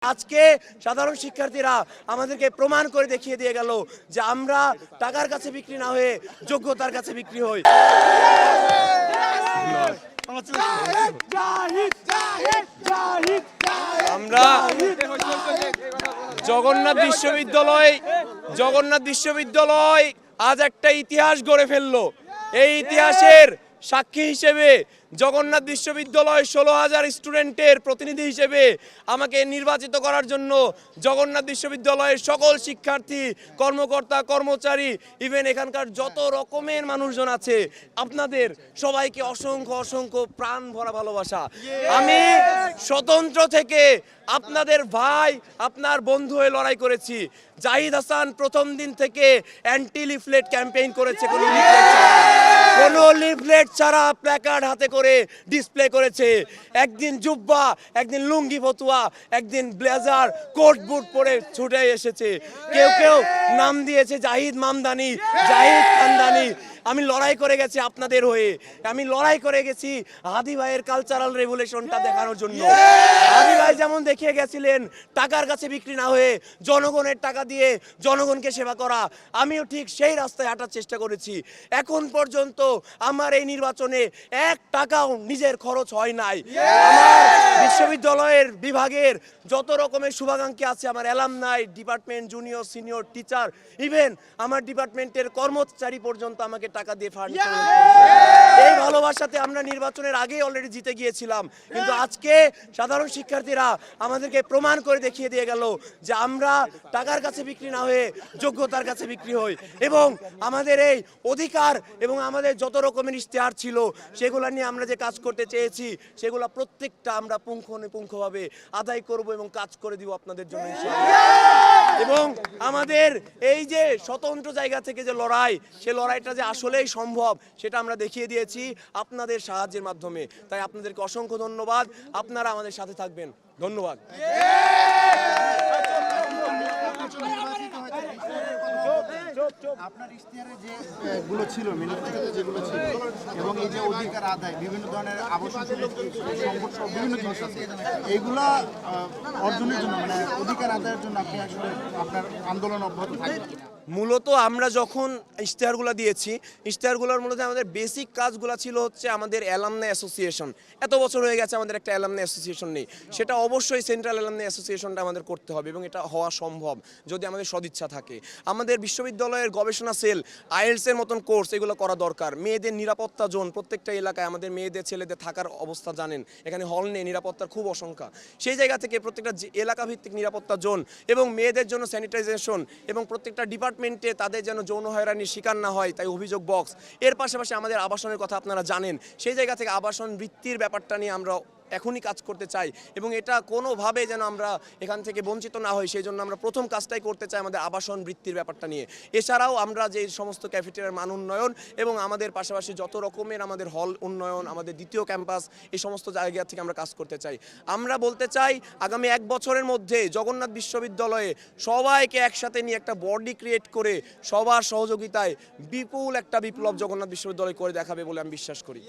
আজকে সাধারণ শিক্ষার্থীরা আমাদেরকে প্রমাণ করে দেখিয়ে দিয়ে গেল যে আমরা টাকার কাছে বিক্রি না হয়ে যোগ্যতার কাছে বিক্রি হই। আমরা জগন্নাথ বিশ্ববিদ্যালয় আজ একটা ইতিহাস গড়ে ফেললো। এই ইতিহাসের সাক্ষী হিসেবে জগন্নাথ বিশ্ববিদ্যালয় 16,000 স্টুডেন্টের প্রতিনিধি হিসেবে আমাকে নির্বাচিত করার জন্য জগন্নাথ বিশ্ববিদ্যালয়ের সকল শিক্ষার্থী, কর্মকর্তা, কর্মচারী, ইভেন এখানকার যত রকমের মানুষজন আছে, আপনাদের সবাইকে অসংখ্য অসংখ্য প্রাণ ভরা ভালোবাসা। আমি স্বতন্ত্র থেকে আপনাদের ভাই, আপনার বন্ধু হয়ে লড়াই করেছি। জাহিদ হাসান প্রথম দিন থেকে অ্যান্টি লিফলেট ক্যাম্পেইন করেছে, কোনো লিফলেট ছাড়া প্ল্যাকার্ড হাতে করে ডিসপ্লে করেছে। একদিন জুব্বা, একদিন লুঙ্গি ফতুয়া, একদিন ব্লেজার, কোট বুট পরে ছুটে এসেছে। কেউ কেউ নাম দিয়েছে জাহিদ মামদানি, জাহিদ খানদানি। আমি লড়াই করে গেছি আপনাদের হয়ে, আমি লড়াই করে গেছি হাদি ভাইয়ের কালচারাল রেভলিউশনটা দেখানোর জন্য। হাদি ভাই যেমন দেখিয়ে গেছিলেন টাকার কাছে বিক্রি না হয়ে জনগণের টাকা দিয়ে জনগণকে সেবা করা, আমিও ঠিক সেই রাস্তায় হাঁটার চেষ্টা করেছি। এখন পর্যন্ত আমার এই নির্বাচনে 1 টাকাও নিজের খরচ হয় নাই। আমার বিশ্ববিদ্যালয়ের বিভাগের যত রকমের শুভাকাঙ্ক্ষী আছে, আমার alumni, department, junior, senior, teacher, even আমার ডিপার্টমেন্টের কর্মচারী পর্যন্ত আমাকে টাকা দিয়ে ফান্ড করেছে। এই ভালোবাসাতে আমরা নির্বাচনের আগেই অলরেডি জিতে গিয়েছিলাম, কিন্তু আজকে সাধারণ শিক্ষার্থীরা আমাদেরকে প্রমাণ করে দেখিয়ে দিয়ে গেল যে আমরা টাকার কাছে বিক্রি না হয়ে যোগ্যতার কাছে বিক্রি হই। এবং আমাদের এই অধিকার এবং আমাদের যত রকমের ইশতেহার ছিল সেগুলো নিয়ে আমরা যে কাজ করতে চেয়েছি সেগুলো প্রত্যেকটা আমরা পুঙ্খানুপুঙ্খভাবে আদায় করব এবং কাজ করে দিব আপনাদের জন্য ইনশাআল্লাহ। এবং আমাদের এই যে স্বতন্ত্র জায়গা থেকে যে লড়াই, সে লড়াইটা যে আসলেই সম্ভব সেটা আমরা দেখিয়ে দিয়েছি আপনাদের সাহায্যের মাধ্যমে। তাই আপনাদেরকে অসংখ্য ধন্যবাদ, আপনারা আমাদের সাথে থাকবেন। ধন্যবাদ। আপনার ইশতেহারে যেগুলো ছিল, ম্যানিফেস্টোতে যেগুলো ছিল, এবং এই যে অধিকার আদায়, বিভিন্ন ধরনের আবাসন সংকট সহ বিভিন্ন জিনিস আছে, এইগুলা অর্জনের জন্য মানে অধিকার আদায়ের জন্য আপনি আসলে আপনার আন্দোলন অব্যাহত থাকবেন? মূলত আমরা যখন ইশতেহারগুলো দিয়েছি, ইশতেহারগুলোর মূলত আমাদের বেসিক কাজগুলো ছিল হচ্ছে আমাদের অ্যালামনাই অ্যাসোসিয়েশন। এত বছর হয়ে গেছে আমাদের একটা অ্যালামনাই অ্যাসোসিয়েশন নেই, সেটা অবশ্যই সেন্ট্রাল অ্যালামনাই অ্যাসোসিয়েশনটা আমাদের করতে হবে এবং এটা হওয়া সম্ভব যদি আমাদের সদিচ্ছা থাকে। আমাদের বিশ্ববিদ্যালয়ের গবেষণা সেল, আইএলটিএস এর মতন কোর্স এগুলো করা দরকার। মেয়েদের নিরাপত্তা জোন, প্রত্যেকটা এলাকায় আমাদের মেয়েদের ছেলেদের থাকার অবস্থা জানেন, এখানে হল নেই, নিরাপত্তার খুব অসংখ্যা। সেই জায়গা থেকে প্রত্যেকটা এলাকা ভিত্তিক নিরাপত্তা জোন এবং মেয়েদের জন্য স্যানিটাইজেশন এবং প্রত্যেকটা ডিপার্টমেন্টে তাদের যেন যৌন হয়রানির শিকার না হয় তাই অভিযোগ বক্স। এর পাশাপাশি আমাদের আবাসনের কথা আপনারা জানেন, সেই জায়গা থেকে আবাসন বৃত্তির ব্যাপারটা নিয়ে আমরা এখনই কাজ করতে চাই এবং এটা কোনোভাবে যেন আমরা এখান থেকে বঞ্চিত না হই, সেই জন্য আমরা প্রথম কাজটাই করতে চাই আমাদের আবাসন বৃত্তির ব্যাপারটা নিয়ে। এছাড়াও আমরা যে সমস্ত ক্যাফেটেরিয়ার মান উন্নয়ন এবং আমাদের পাশাপাশি যত রকমের আমাদের হল উন্নয়ন, আমাদের দ্বিতীয় ক্যাম্পাস, এই সমস্ত জায়গা থেকে আমরা কাজ করতে চাই। আমরা বলতে চাই আগামী 1 বছরের মধ্যে জগন্নাথ বিশ্ববিদ্যালয়ে সবাইকে একসাথে নিয়ে একটা বডি ক্রিয়েট করে সবার সহযোগিতায় বিপুল একটা বিপ্লব জগন্নাথ বিশ্ববিদ্যালয় করে দেখাবে বলে আমি বিশ্বাস করি।